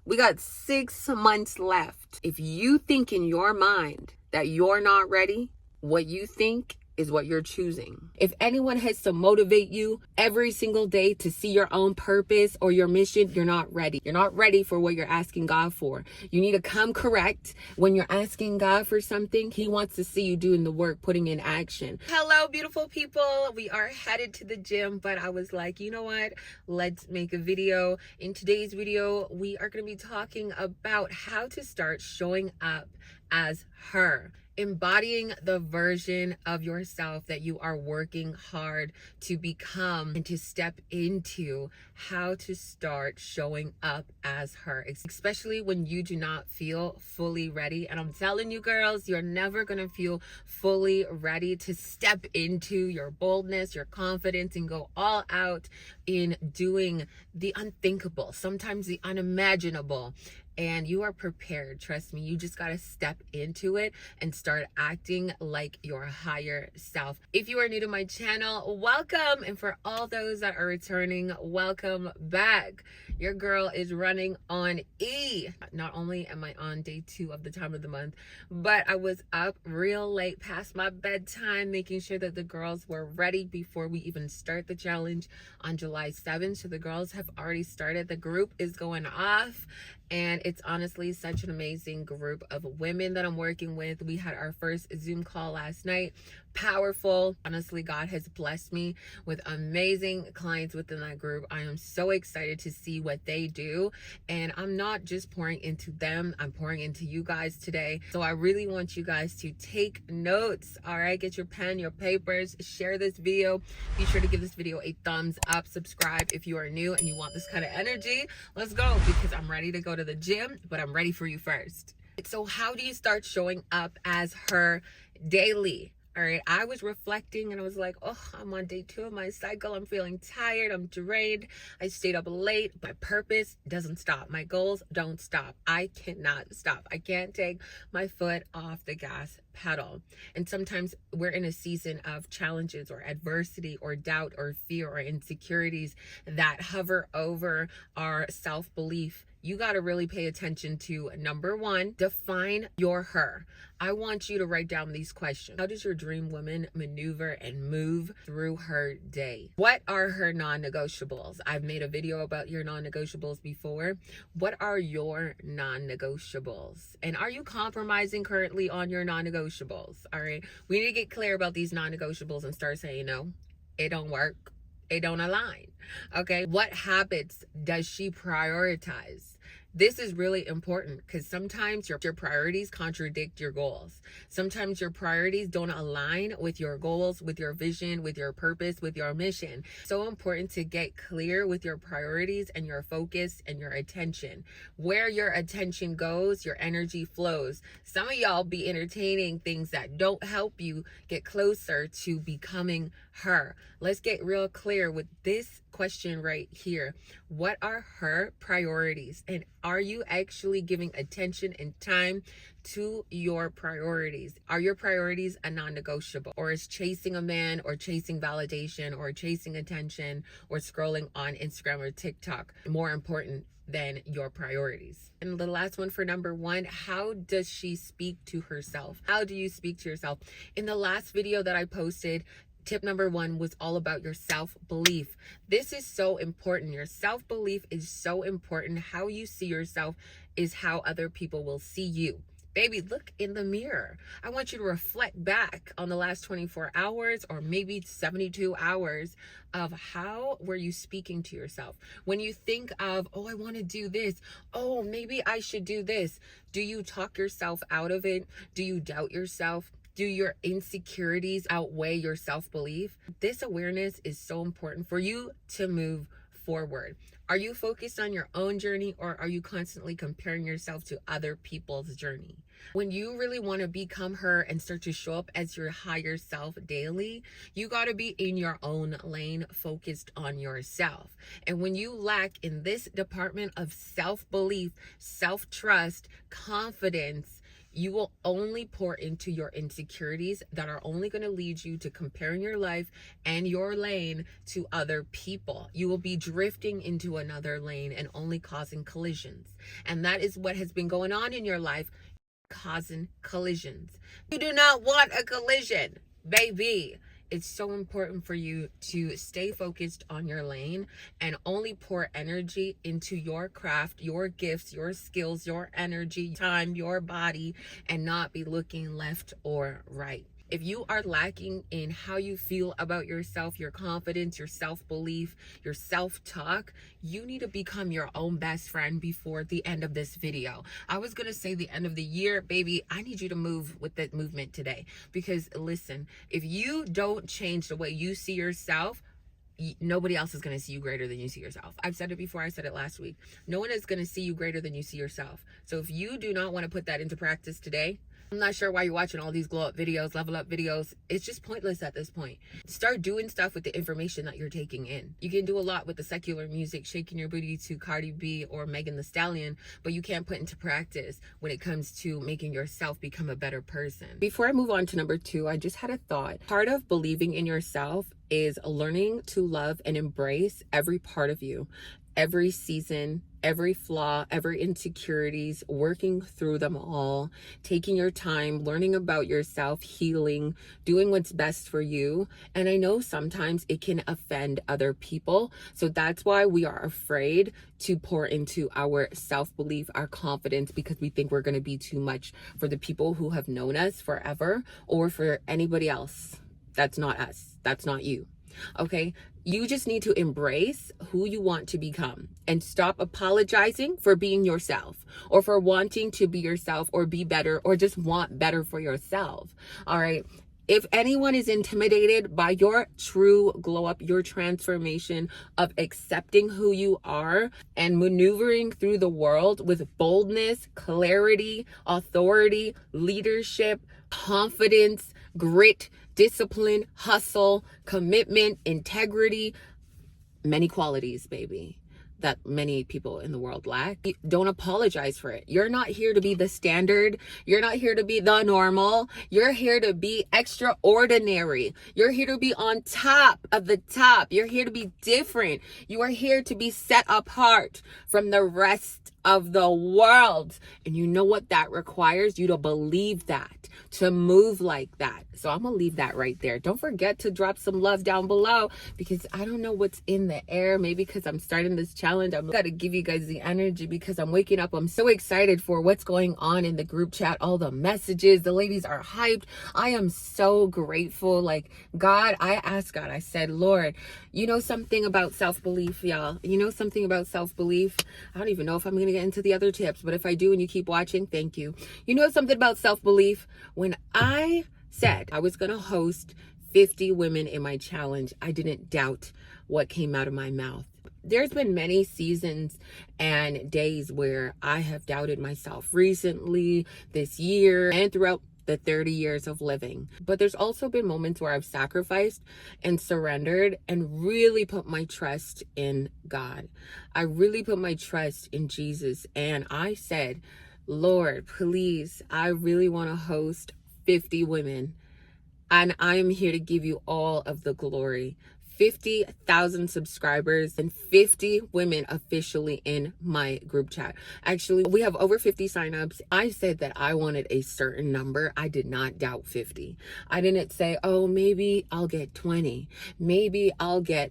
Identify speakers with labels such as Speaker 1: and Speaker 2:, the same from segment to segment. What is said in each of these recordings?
Speaker 1: We got 6 months left. If you think in your mind that you're not ready, what you think is what you're choosing. If anyone has to motivate you every single day to see your own purpose or your mission, you're not ready. You're not ready for what you're asking God for. You need to come correct. When you're asking God for something, He wants to see you doing the work, putting in action. Hello, beautiful people. We are headed to the gym, but I was like, you know what? Let's make a video. In today's video, we are going to be talking about how to start showing up as her, embodying the version of yourself that you are working hard to become and to step into. How to start showing up as her, especially when you do not feel fully ready. And I'm telling you, girls, you're never gonna feel fully ready to step into your boldness, your confidence, and go all out in doing the unthinkable, sometimes the unimaginable. And you are prepared. Trust me, you just got to step into it and start acting like your higher self. If you are new to my channel, welcome. And for all those that are returning, welcome back. Your girl is running on E. Not only am I on day 2 of the time of the month, but I was up real late past my bedtime, making sure that the girls were ready before we even start the challenge on July 7th. So the girls have already started. The group is going off. And it's honestly such an amazing group of women that I'm working with. We had our first Zoom call last night. Powerful. Honestly, God has blessed me with amazing clients within that group. I am so excited to see what they do. And I'm not just pouring into them, I'm pouring into you guys today. So I really want you guys to take notes. All right, get your pen, your papers, share this video. Be sure to give this video a thumbs up, subscribe if you are new and you want this kind of energy. Let's go, because I'm ready to go to the gym, but I'm ready for you first. So how do you start showing up as her daily? All right, I was reflecting and I was like, oh, I'm on day 2 of my cycle. I'm feeling tired. I'm drained. I stayed up late. My purpose doesn't stop. My goals don't stop. I cannot stop. I can't take my foot off the gas pedal. And sometimes we're in a season of challenges or adversity or doubt or fear or insecurities that hover over our self-belief. You got to really pay attention to, number 1, define your her. I want you to write down these questions. How does your dream woman maneuver and move through her day? What are her non-negotiables? I've made a video about your non-negotiables before. What are your non-negotiables? And are you compromising currently on your non-negotiables? All right. We need to get clear about these non-negotiables and start saying, no, it don't work. It don't align. Okay. What habits does she prioritize? This is really important because sometimes your priorities contradict your goals. Sometimes your priorities don't align with your goals, with your vision, with your purpose, with your mission. So important to get clear with your priorities and your focus and your attention. Where your attention goes, your energy flows. Some of y'all be entertaining things that don't help you get closer to becoming her. Let's get real clear with this question right here. What are her priorities? And are you actually giving attention and time to your priorities? Are your priorities a non-negotiable? Or is chasing a man or chasing validation or chasing attention or scrolling on Instagram or TikTok more important than your priorities? And the last one for number 1, how does she speak to herself? How do you speak to yourself? In the last video that I posted, tip number 1 was all about your self-belief. This is so important. Your self-belief is so important. How you see yourself is how other people will see you. Baby, look in the mirror. I want you to reflect back on the last 24 hours or maybe 72 hours of how were you speaking to yourself. When you think of, oh, I want to do this. Oh, maybe I should do this. Do you talk yourself out of it? Do you doubt yourself? Do your insecurities outweigh your self-belief? This awareness is so important for you to move forward. Are you focused on your own journey or are you constantly comparing yourself to other people's journey? When you really want to become her and start to show up as your higher self daily, you got to be in your own lane, focused on yourself. And when you lack in this department of self-belief, self-trust, confidence, you will only pour into your insecurities that are only going to lead you to comparing your life and your lane to other people. You will be drifting into another lane and only causing collisions. And that is what has been going on in your life, causing collisions. You do not want a collision, baby. It's so important for you to stay focused on your lane and only pour energy into your craft, your gifts, your skills, your energy, time, your body, and not be looking left or right. If you are lacking in how you feel about yourself, your confidence, your self-belief, your self-talk, you need to become your own best friend before the end of this video. I was going to say the end of the year, baby. I need you to move with that movement today. Because listen, if you don't change the way you see yourself, nobody else is going to see you greater than you see yourself. I've said it before. I said it last week. No one is going to see you greater than you see yourself. So if you do not want to put that into practice today, I'm not sure why you're watching all these glow up videos, level up videos. It's just pointless at this point. Start doing stuff with the information that you're taking in. You can do a lot with the secular music, shaking your booty to Cardi B or Megan Thee Stallion, but you can't put into practice when it comes to making yourself become a better person. Before I move on to number 2, I just had a thought. Part of believing in yourself is learning to love and embrace every part of you, every season, every flaw, every insecurities, working through them all, taking your time, learning about yourself, healing, doing what's best for you. And I know sometimes it can offend other people. So that's why we are afraid to pour into our self-belief, our confidence, because we think we're going to be too much for the people who have known us forever or for anybody else. That's not us. That's not you. Okay, you just need to embrace who you want to become and stop apologizing for being yourself or for wanting to be yourself or be better or just want better for yourself. All right. If anyone is intimidated by your true glow up, your transformation of accepting who you are and maneuvering through the world with boldness, clarity, authority, leadership, confidence, grit, discipline, hustle, commitment, integrity, many qualities, baby, that many people in the world lack. Don't apologize for it. You're not here to be the standard. You're not here to be the normal. You're here to be extraordinary. You're here to be on top of the top. You're here to be different. You are here to be set apart from the rest of the world. And you know what that requires? You to believe that, to move like that. So I'm going to leave that right there. Don't forget to drop some love down below because I don't know what's in the air. Maybe because I'm starting this challenge, I've got to give you guys the energy because I'm waking up. I'm so excited for what's going on in the group chat. All the messages, the ladies are hyped. I am so grateful. Like God, I asked God, I said, Lord, you know something about self-belief, y'all. You know something about self-belief. I don't even know if I'm going to get into the other tips, but if I do and you keep watching, thank you. You know something about self-belief? When I said I was going to host 50 women in my challenge, I didn't doubt what came out of my mouth. There's been many seasons and days where I have doubted myself recently, this year, and throughout the 30 years of living. But there's also been moments where I've sacrificed and surrendered and really put my trust in God. I really put my trust in Jesus. And I said, Lord, please, I really want to host 50 women. And I am here to give you all of the glory. 50,000 subscribers and 50 women officially in my group chat. Actually, we have over 50 signups. I said that I wanted a certain number. I did not doubt 50. I didn't say, oh, maybe I'll get 20. Maybe I'll get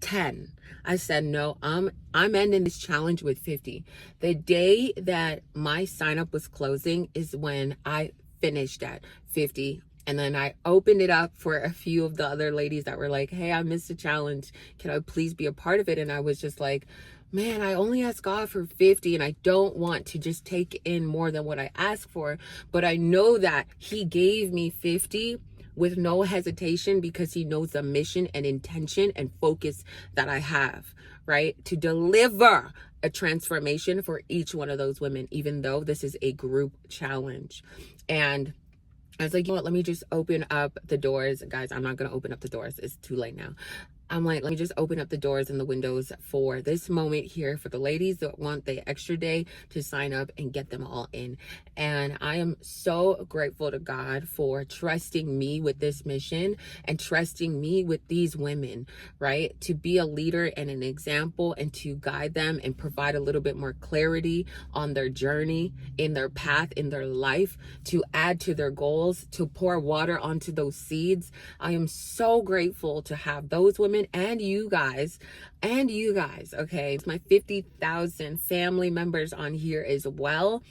Speaker 1: 10. I said, no, I'm ending this challenge with 50. The day that my signup was closing is when I finished at 50. And then I opened it up for a few of the other ladies that were like, hey, I missed the challenge. Can I please be a part of it? And I was just like, man, I only asked God for 50 and I don't want to just take in more than what I asked for. But I know that He gave me 50 with no hesitation because He knows the mission and intention and focus that I have, right? To deliver a transformation for each one of those women, even though this is a group challenge. And I was like, you know what, let me just open up the doors. Guys, I'm not going to open up the doors. It's too late now. I'm like, let me just open up the doors and the windows for this moment here for the ladies that want the extra day to sign up and get them all in. And I am so grateful to God for trusting me with this mission and trusting me with these women, right? To be a leader and an example and to guide them and provide a little bit more clarity on their journey, in their path, in their life, to add to their goals, to pour water onto those seeds. I am so grateful to have those women and you guys, okay? It's my 50,000 family members on here as well.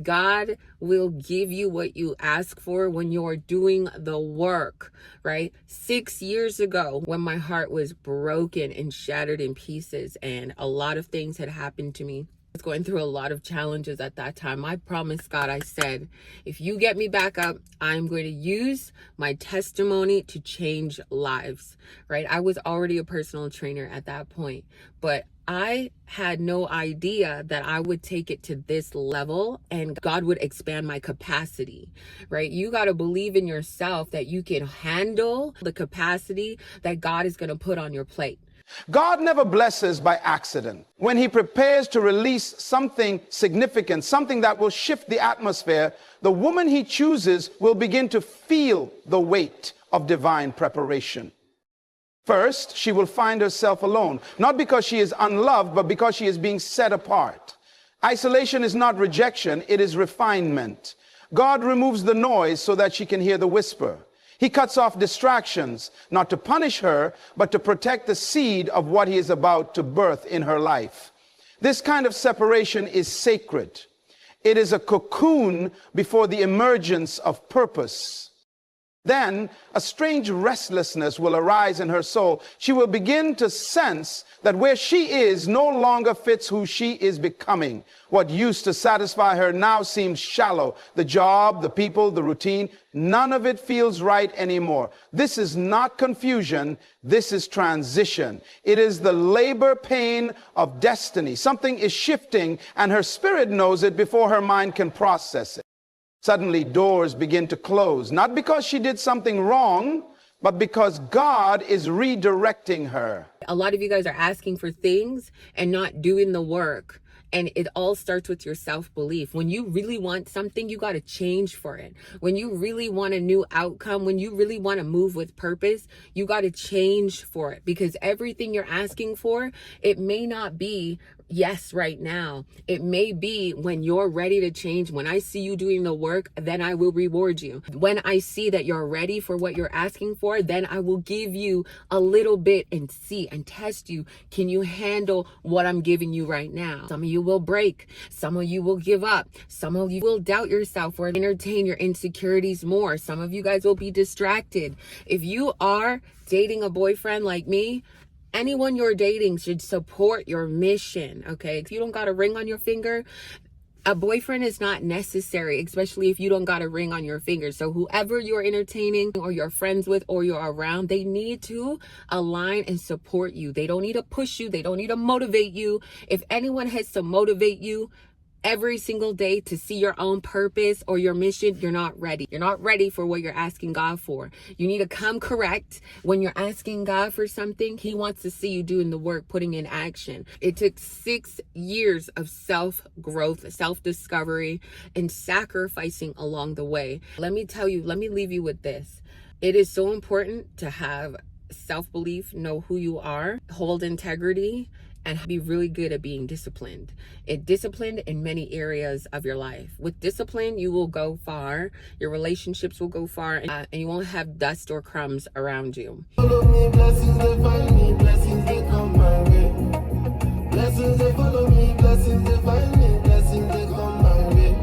Speaker 1: God will give you what you ask for when you're doing the work, right? 6 years ago, when my heart was broken and shattered in pieces and a lot of things had happened to me, I was going through a lot of challenges at that time. I promised God, I said, if you get me back up, I'm going to use my testimony to change lives, right? I was already a personal trainer at that point, but I had no idea that I would take it to this level and God would expand my capacity, right? You got to believe in yourself that you can handle the capacity that God is going to put on your plate.
Speaker 2: God never blesses by accident. When he prepares to release something significant, something that will shift the atmosphere, the woman he chooses will begin to feel the weight of divine preparation. First, she will find herself alone, not because she is unloved, but because she is being set apart. Isolation is not rejection, it is refinement. God removes the noise so that she can hear the whisper. He cuts off distractions, not to punish her, but to protect the seed of what he is about to birth in her life. This kind of separation is sacred. It is a cocoon before the emergence of purpose. Then a strange restlessness will arise in her soul. She will begin to sense that where she is no longer fits who she is becoming. What used to satisfy her now seems shallow. The job, the people, the routine, none of it feels right anymore. This is not confusion. This is transition. It is the labor pain of destiny. Something is shifting and her spirit knows it before her mind can process it. Suddenly doors begin to close, not because she did something wrong, but because God is redirecting her.
Speaker 1: A lot of you guys are asking for things and not doing the work. And it all starts with your self-belief. When you really want something, you got to change for it. When you really want a new outcome, when you really want to move with purpose, you got to change for it, because everything you're asking for, it may not be yes right now. It may be when you're ready to change. When I see you doing the work, then I will reward you. When I see that you're ready for what you're asking for, then I will give you a little bit and see and test you. Can you handle what I'm giving you right now? Some of you will break. Some of you will give up. Some of you will doubt yourself or entertain your insecurities more. Some of you guys will be distracted. If you are dating a boyfriend like me, anyone you're dating should support your mission, okay? If you don't got a ring on your finger, a boyfriend is not necessary, especially if you don't got a ring on your finger. So whoever you're entertaining or you're friends with or you're around, they need to align and support you. They don't need to push you. They don't need to motivate you. If anyone has to motivate you every single day to see your own purpose or your mission, you're not ready. You're not ready for what you're asking God for. You need to come correct. When you're asking God for something, he wants to see you doing the work, putting in action. It took 6 years of self-growth, self-discovery, and sacrificing along the way. Let me tell you, let me leave you with this. It is so important to have self-belief, know who you are, hold integrity, and be really good at being disciplined. Disciplined in many areas of your life. With discipline, you will go far. Your relationships will go far, and you won't have dust or crumbs around you.
Speaker 3: Follow me, blessings they find me, blessings they come my way. Blessings they follow me, blessings they find me, blessings they come my way.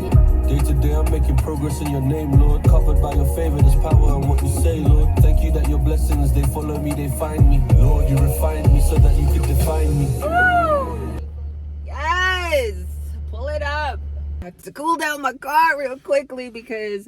Speaker 4: Day to day I'm making progress in your name, Lord. Covered by your favor, there's power in what you say, Lord. Thank you that your blessings, they follow me, they find me. Lord, you refine me so that you can define me.
Speaker 1: Yes! Pull it up. I have to cool down my car real quickly because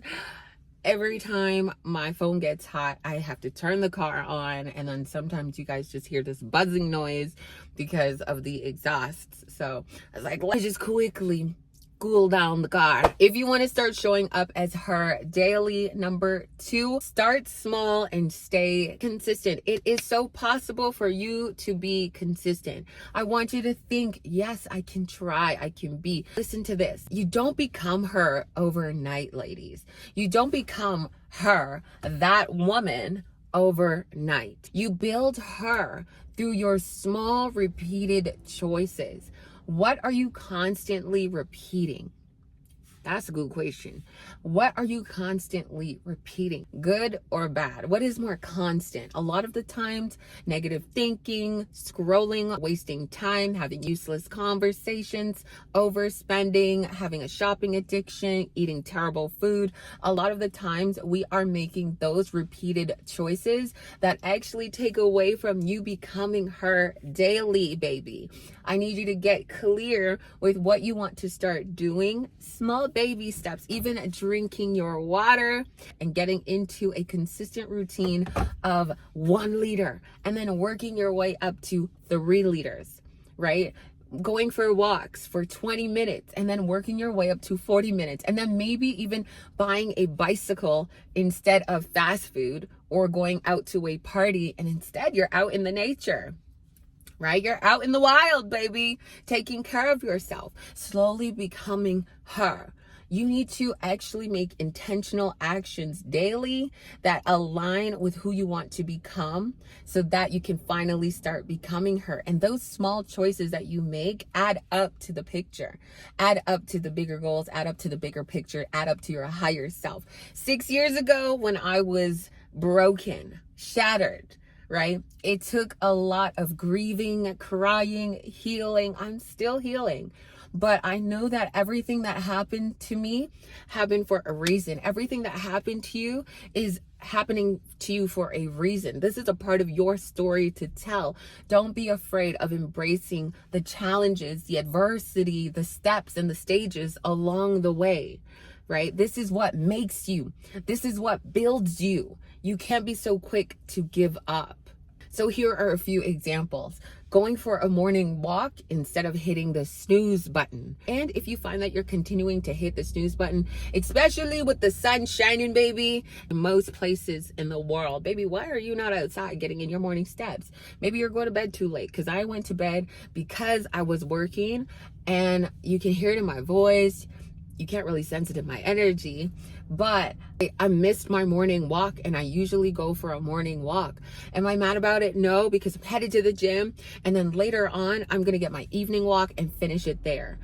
Speaker 1: every time my phone gets hot, I have to turn the car on, and then sometimes you guys just hear this buzzing noise because of the exhausts. So I was like, let's just quickly cool down the car. If you want to start showing up as her daily, number 2, start small and stay consistent. It is so possible for you to be consistent. I want you to think, yes, I can try, I can be. Listen to this. You don't become her overnight, ladies. You don't become her, that woman, overnight. You build her through your small, repeated choices. What are you constantly repeating? That's a good question. What are you constantly repeating? Good or bad? What is more constant? A lot of the times, negative thinking, scrolling, wasting time, having useless conversations, overspending, having a shopping addiction, eating terrible food. A lot of the times we are making those repeated choices that actually take away from you becoming her daily, baby. I need you to get clear with what you want to start doing. Small baby steps, even drinking your water and getting into a consistent routine of 1 liter and then working your way up to 3 liters, right? Going for walks for 20 minutes and then working your way up to 40 minutes and then maybe even buying a bicycle instead of fast food, or going out to a party and instead you're out in the nature. Right? You're out in the wild, baby, taking care of yourself, slowly becoming her. You need to actually make intentional actions daily that align with who you want to become so that you can finally start becoming her. And those small choices that you make add up to the picture, add up to the bigger goals, add up to the bigger picture, add up to your higher self. 6 years ago, when I was broken, shattered, right? It took a lot of grieving, crying, healing. I'm still healing. But I know that everything that happened to me happened for a reason. Everything that happened to you is happening to you for a reason. This is a part of your story to tell. Don't be afraid of embracing the challenges, the adversity, the steps and the stages along the way, right? This is what makes you. This is what builds you. You can't be so quick to give up. So here are a few examples. Going for a morning walk instead of hitting the snooze button. And if you find that you're continuing to hit the snooze button, especially with the sun shining, baby, in most places in the world, baby, why are you not outside getting in your morning steps? Maybe you're going to bed too late, because I went to bed because I was working, and you can hear it in my voice. You can't really sense it in my energy, but I missed my morning walk, and I usually go for a morning walk. Am I mad about it? No, because I'm headed to the gym, and then later on, I'm going to get my evening walk and finish it there.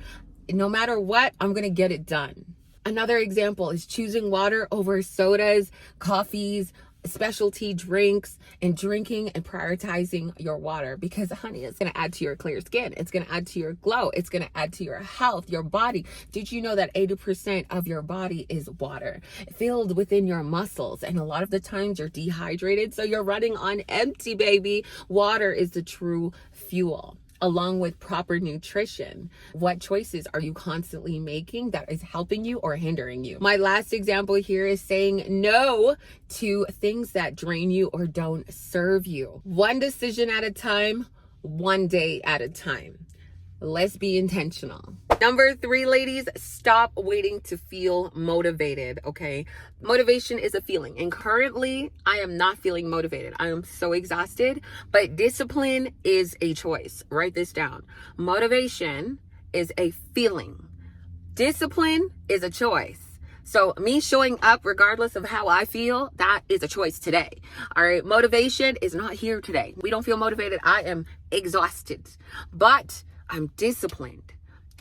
Speaker 1: No matter what, I'm going to get it done. Another example is choosing water over sodas, coffees, specialty drinks, and drinking and prioritizing your water, because honey, it's going to add to your clear skin. It's going to add to your glow. It's going to add to your health, your body. Did you know that 80% of your body is water filled within your muscles? And a lot of the times you're dehydrated, so you're running on empty, baby. Water is the true fuel, along with proper nutrition. What choices are you constantly making that is helping you or hindering you? My last example here is saying no to things that drain you or don't serve you. One decision at a time, one day at a time. Let's be intentional. Number 3, ladies, stop waiting to feel motivated, okay? Motivation is a feeling, and currently I am not feeling motivated. I am so exhausted, but discipline is a choice. Write this down. Motivation is a feeling. Discipline is a choice. So me showing up regardless of how I feel, that is a choice today. All right. Motivation is not here today. We don't feel motivated. I am exhausted, but I'm disciplined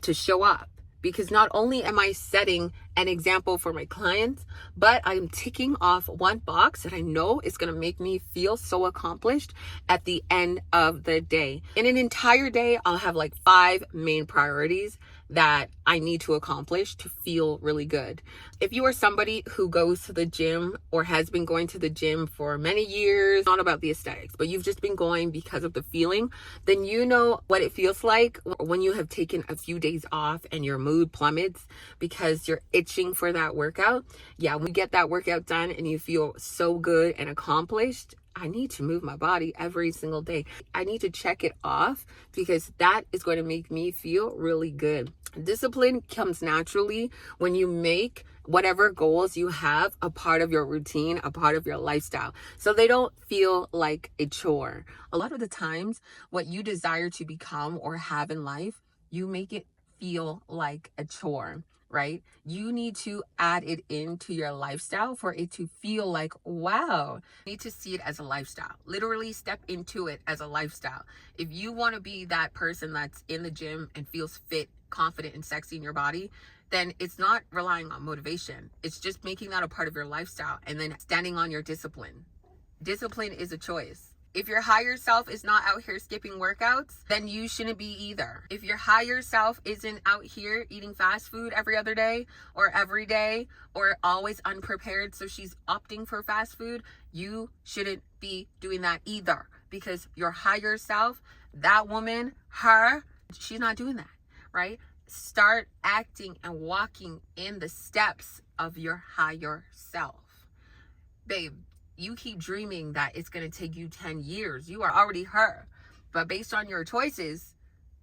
Speaker 1: to show up, because not only am I setting an example for my clients, but I'm ticking off one box that I know is going to make me feel so accomplished at the end of the day. In an entire day, I'll have like 5 main priorities that I need to accomplish to feel really good. If you are somebody who goes to the gym or has been going to the gym for many years, not about the aesthetics, but you've just been going because of the feeling, then you know what it feels like when you have taken a few days off and your mood plummets because you're itching for that workout. Yeah, when you get that workout done and you feel so good and accomplished, I need to move my body every single day. I need to check it off because that is going to make me feel really good. Discipline comes naturally when you make whatever goals you have a part of your routine, a part of your lifestyle, so they don't feel like a chore. A lot of the times, what you desire to become or have in life, you make it feel like a chore, right? You need to add it into your lifestyle for it to feel like, wow. You need to see it as a lifestyle. Literally step into it as a lifestyle. If you want to be that person that's in the gym and feels fit, confident, and sexy in your body, then it's not relying on motivation. It's just making that a part of your lifestyle and then standing on your discipline. Discipline is a choice. If your higher self is not out here skipping workouts, then you shouldn't be either. If your higher self isn't out here eating fast food every other day or every day or always unprepared, so she's opting for fast food, you shouldn't be doing that either, because your higher self, that woman, her, she's not doing that, right? Start acting and walking in the steps of your higher self. Babe, you keep dreaming that it's going to take you 10 years. You are already her. But based on your choices,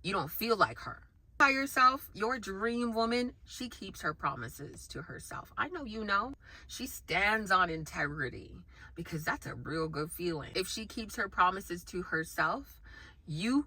Speaker 1: you don't feel like her. By yourself, your dream woman, she keeps her promises to herself. I know you know. She stands on integrity because that's a real good feeling. If she keeps her promises to herself, you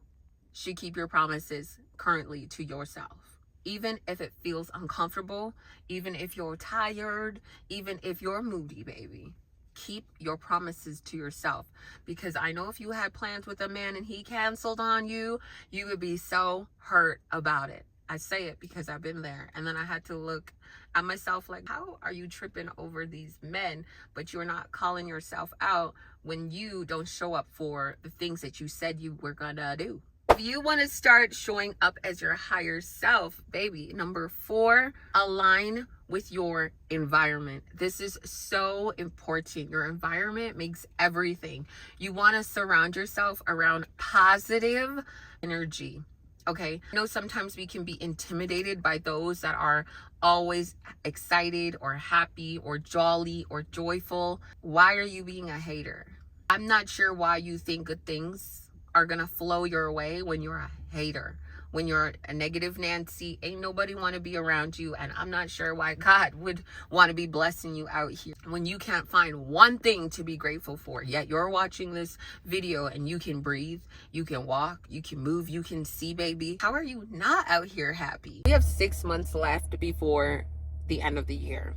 Speaker 1: should keep your promises currently to yourself. Even if it feels uncomfortable, even if you're tired, even if you're moody, baby. Keep your promises to yourself, because I know if you had plans with a man and he canceled on you, you would be so hurt about it. I say it because I've been there, and then I had to look at myself like, how are you tripping over these men, but you're not calling yourself out when you don't show up for the things that you said you were gonna do? If you want to start showing up as your higher self, baby, number 4, align with your environment. This is so important. Your environment makes everything. You want to surround yourself around positive energy. Okay. I know sometimes we can be intimidated by those that are always excited or happy or jolly or joyful. Why are you being a hater? I'm not sure why you think good things are gonna flow your way when you're a hater. When you're a negative Nancy, ain't nobody want to be around you, and I'm not sure why God would want to be blessing you out here when you can't find one thing to be grateful for. Yet you're watching this video and you can breathe, you can walk, you can move, you can see, baby. How are you not out here happy? We have 6 months left before the end of the year.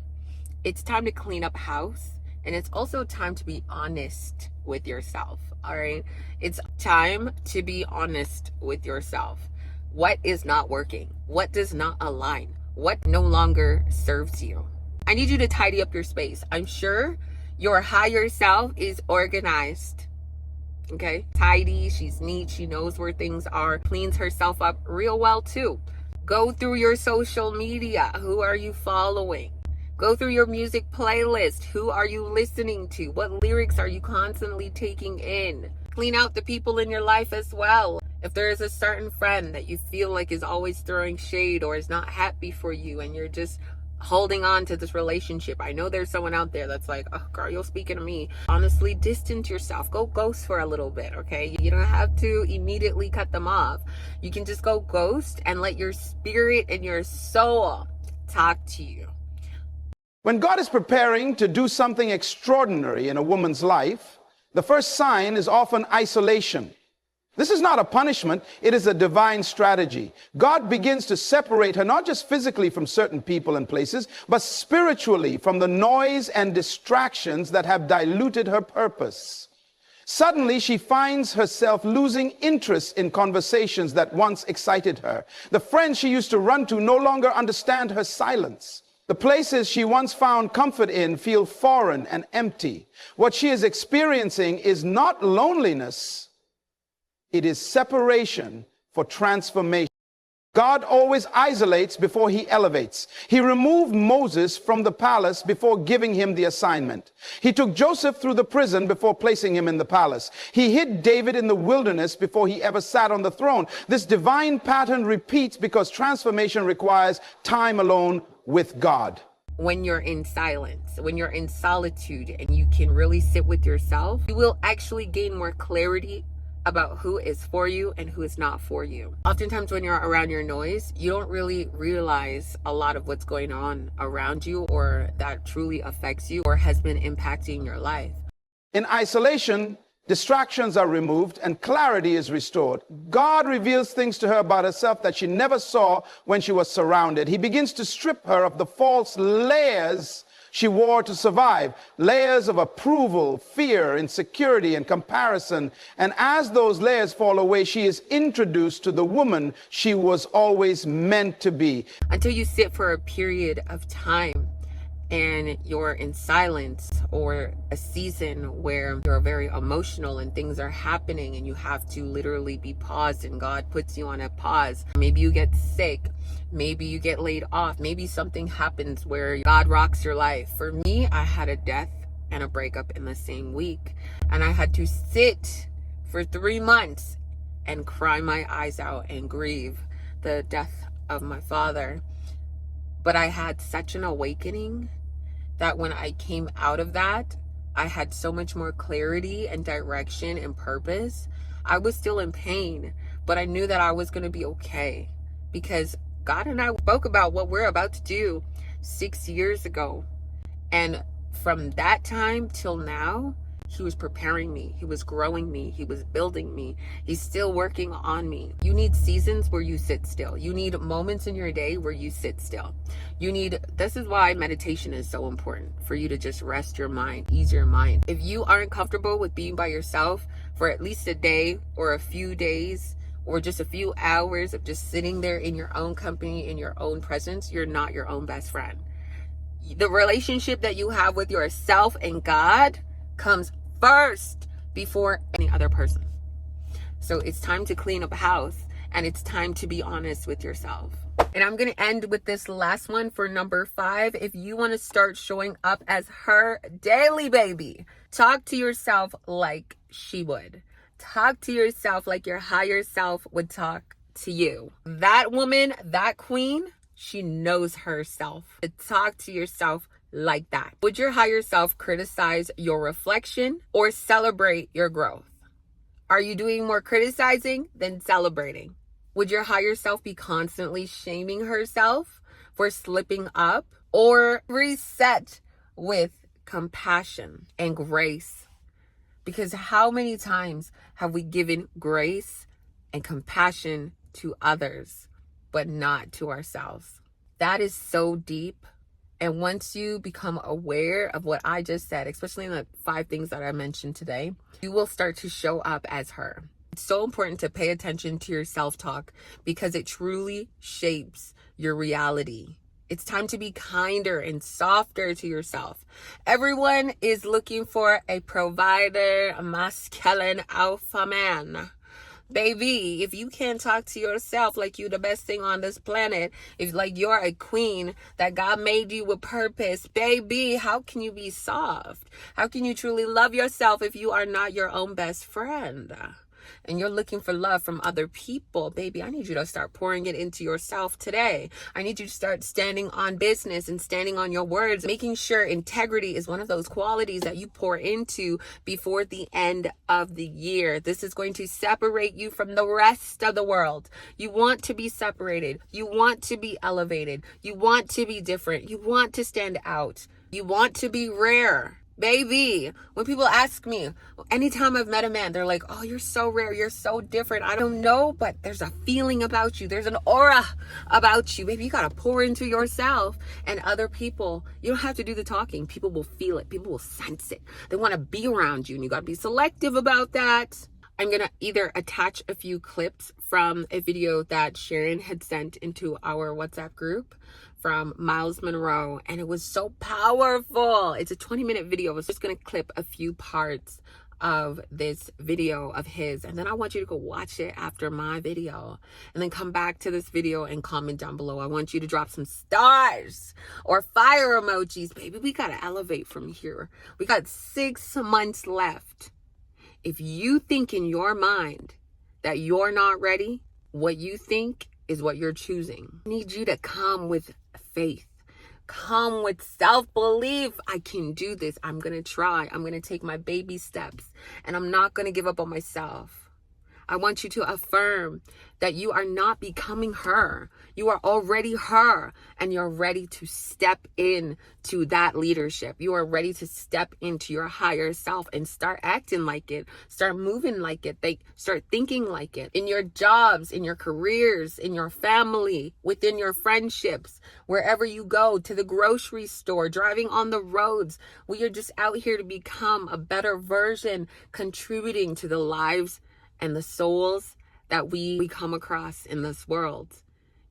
Speaker 1: It's time to clean up house, and it's also time to be honest with yourself. All right, it's time to be honest with yourself. What is not working? What does not align? What no longer serves you? I need you to tidy up your space. I'm sure your higher self is organized. Okay, tidy, she's neat, she knows where things are, cleans herself up real well too. Go through your social media. Who are you following? Go through your music playlist. Who are you listening to? What lyrics are you constantly taking in? Clean out the people in your life as well. If there is a certain friend that you feel like is always throwing shade or is not happy for you and you're just holding on to this relationship, I know there's someone out there that's like, oh girl, you're speaking to me. Honestly, distance yourself. Go ghost for a little bit, okay? You don't have to immediately cut them off. You can just go ghost and let your spirit and your soul talk to you.
Speaker 2: When God is preparing to do something extraordinary in a woman's life, the first sign is often isolation. This is not a punishment, it is a divine strategy. God begins to separate her, not just physically from certain people and places, but spiritually from the noise and distractions that have diluted her purpose. Suddenly, she finds herself losing interest in conversations that once excited her. The friends she used to run to no longer understand her silence. The places she once found comfort in feel foreign and empty. What she is experiencing is not loneliness, it is separation for transformation. God always isolates before he elevates. He removed Moses from the palace before giving him the assignment. He took Joseph through the prison before placing him in the palace. He hid David in the wilderness before he ever sat on the throne. This divine pattern repeats because transformation requires time alone with God.
Speaker 1: when you're in silence, when you're in solitude and you can really sit with yourself, you will actually gain more clarity about who is for you and who is not for you. Oftentimes when you're around your noise, you don't really realize a lot of what's going on around you or that truly affects you or has been impacting your life.
Speaker 2: In isolation, distractions are removed and clarity is restored. God reveals things to her about herself that she never saw when she was surrounded. He begins to strip her of the false layers she wore to survive, layers of approval, fear, insecurity, and comparison. And as those layers fall away, she is introduced to the woman she was always meant to be.
Speaker 1: Until you sit for a period of time and you're in silence, or a season where you're very emotional and things are happening and you have to literally be paused and God puts you on a pause. Maybe you get sick, maybe you get laid off, maybe something happens where God rocks your life. For me, I had a death and a breakup in the same week, and I had to sit for 3 months and cry my eyes out and grieve the death of my father. But I had such an awakening that when I came out of that, I had so much more clarity and direction and purpose. I was still in pain, but I knew that I was going to be okay, because God and I spoke about what we're about to do 6 years ago. And from that time till now, He was preparing me. He was growing me. He was building me. He's still working on me. You need seasons where you sit still. You need moments in your day where you sit still. This is why meditation is so important, for you to just rest your mind, ease your mind. If you aren't comfortable with being by yourself for at least a day or a few days or just a few hours of just sitting there in your own company, in your own presence, you're not your own best friend. The relationship that you have with yourself and God comes first before any other person. So it's time to clean up house, and it's time to be honest with yourself. And I'm going to end with this last one for number 5. If you want to start showing up as her daily baby, talk to yourself like she would. Talk to yourself like your higher self would talk to you. That woman, that queen, she knows herself. Talk to yourself like that. Would your higher self criticize your reflection or celebrate your growth? Are you doing more criticizing than celebrating? Would your higher self be constantly shaming herself for slipping up, or reset with compassion and grace? Because how many times have we given grace and compassion to others, but not to ourselves? That is so deep. And once you become aware of what I just said, especially in the 5 things that I mentioned today, you will start to show up as her. It's so important to pay attention to your self-talk, because it truly shapes your reality. It's time to be kinder and softer to yourself. Everyone is looking for a provider, a masculine alpha man. Baby, if you can't talk to yourself like you the best thing on this planet, if like you're a queen that God made you with purpose, baby, how can you be soft? How can you truly love yourself if you are not your own best friend? And you're looking for love from other people, baby, I need you to start pouring it into yourself today. I need you to start standing on business and standing on your words, making sure integrity is one of those qualities that you pour into before the end of the year. This is going to separate you from the rest of the world. You want to be separated. You want to be elevated. You want to be different. You want to stand out. You want to be rare. Baby, when people ask me, anytime I've met a man, they're like, oh, you're so rare, you're so different. I don't know, but there's a feeling about you. There's an aura about you. Baby, you got to pour into yourself and other people. You don't have to do the talking. People will feel it. People will sense it. They want to be around you, and you got to be selective about that. I'm going to either attach a few clips from a video that Sharon had sent into our WhatsApp group from Miles Munroe, and it was so powerful. It's a 20-minute video. I was just going to clip a few parts of this video of his, and then I want you to go watch it after my video, and then come back to this video and comment down below. I want you to drop some stars or fire emojis. Baby, we got to elevate from here. We got 6 months left. If you think in your mind that you're not ready, what you think is what you're choosing. I need you to come with faith, Come with self-belief. I can do this. I'm going to try. I'm going to take my baby steps, and I'm not going to give up on myself. I want you to affirm that you are not becoming her. You are already her, and you're ready to step in to that leadership. You are ready to step into your higher self and start acting like it, start moving like it, start thinking like it. In your jobs, in your careers, in your family, within your friendships, wherever you go, to the grocery store, driving on the roads. We are just out here to become a better version, contributing to the lives and the souls that we come across in this world.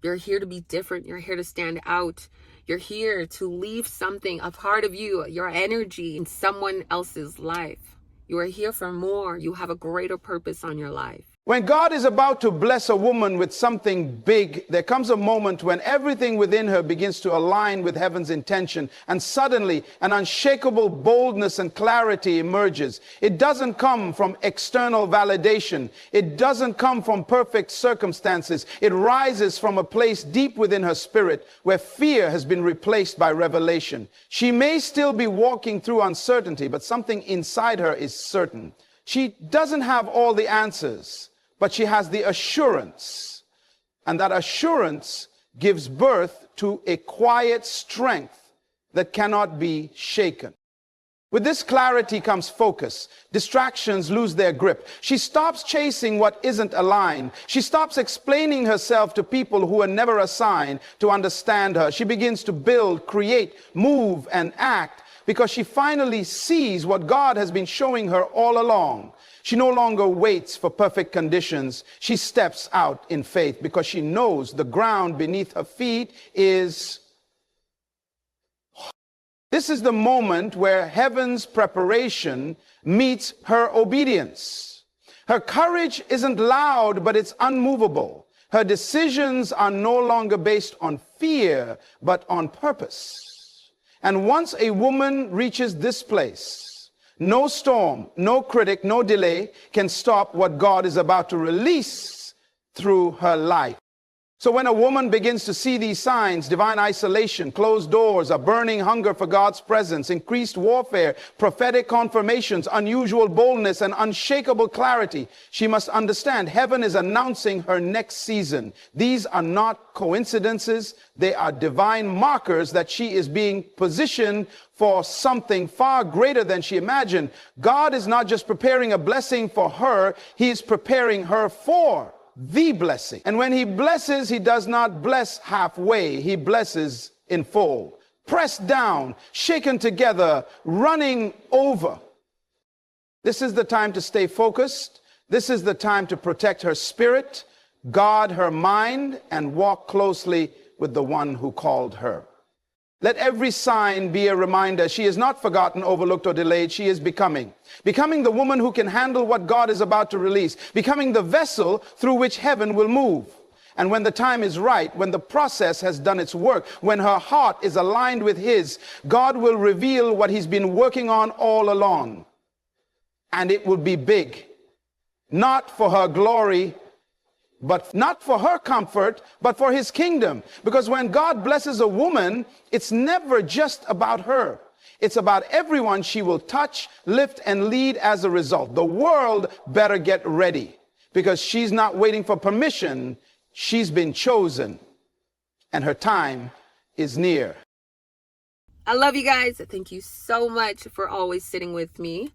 Speaker 1: You're here to be different. You're here to stand out. You're here to leave something, a part of you, your energy in someone else's life. You are here for more. You have a greater purpose on your life.
Speaker 2: When God is about to bless a woman with something big, there comes a moment when everything within her begins to align with heaven's intention, and suddenly an unshakable boldness and clarity emerges. It doesn't come from external validation. It doesn't come from perfect circumstances. It rises from a place deep within her spirit where fear has been replaced by revelation. She may still be walking through uncertainty, but something inside her is certain. She doesn't have all the answers, but she has the assurance, and that assurance gives birth to a quiet strength that cannot be shaken. With this clarity comes focus. Distractions lose their grip. She stops chasing what isn't aligned. She stops explaining herself to people who were never assigned to understand her. She begins to build, create, move, and act because she finally sees what God has been showing her all along. She no longer waits for perfect conditions. She steps out in faith because she knows the ground beneath her feet is. This is the moment where heaven's preparation meets her obedience. Her courage isn't loud, but it's unmovable. Her decisions are no longer based on fear, but on purpose. And once a woman reaches this place, no storm, no critic, no delay can stop what God is about to release through her life. So when a woman begins to see these signs, divine isolation, closed doors, a burning hunger for God's presence, increased warfare, prophetic confirmations, unusual boldness, and unshakable clarity, she must understand heaven is announcing her next season. These are not coincidences. They are divine markers that she is being positioned for something far greater than she imagined. God is not just preparing a blessing for her, He is preparing her for the blessing. And when He blesses, He does not bless halfway. He blesses in full. Pressed down, shaken together, running over. This is the time to stay focused. This is the time to protect her spirit, guard her mind, and walk closely with the one who called her. Let every sign be a reminder. She is not forgotten, overlooked, or delayed. She is becoming the woman who can handle what God is about to release, becoming the vessel through which heaven will move. And when the time is right, when the process has done its work, when her heart is aligned with His, God will reveal what He's been working on all along. And it will be big, not for her glory, but not for her comfort, but for His kingdom. Because when God blesses a woman, it's never just about her. It's about everyone she will touch, lift, and lead as a result. The world better get ready, because she's not waiting for permission. She's been chosen, and her time is near.
Speaker 1: I love you guys. Thank you so much for always sitting with me.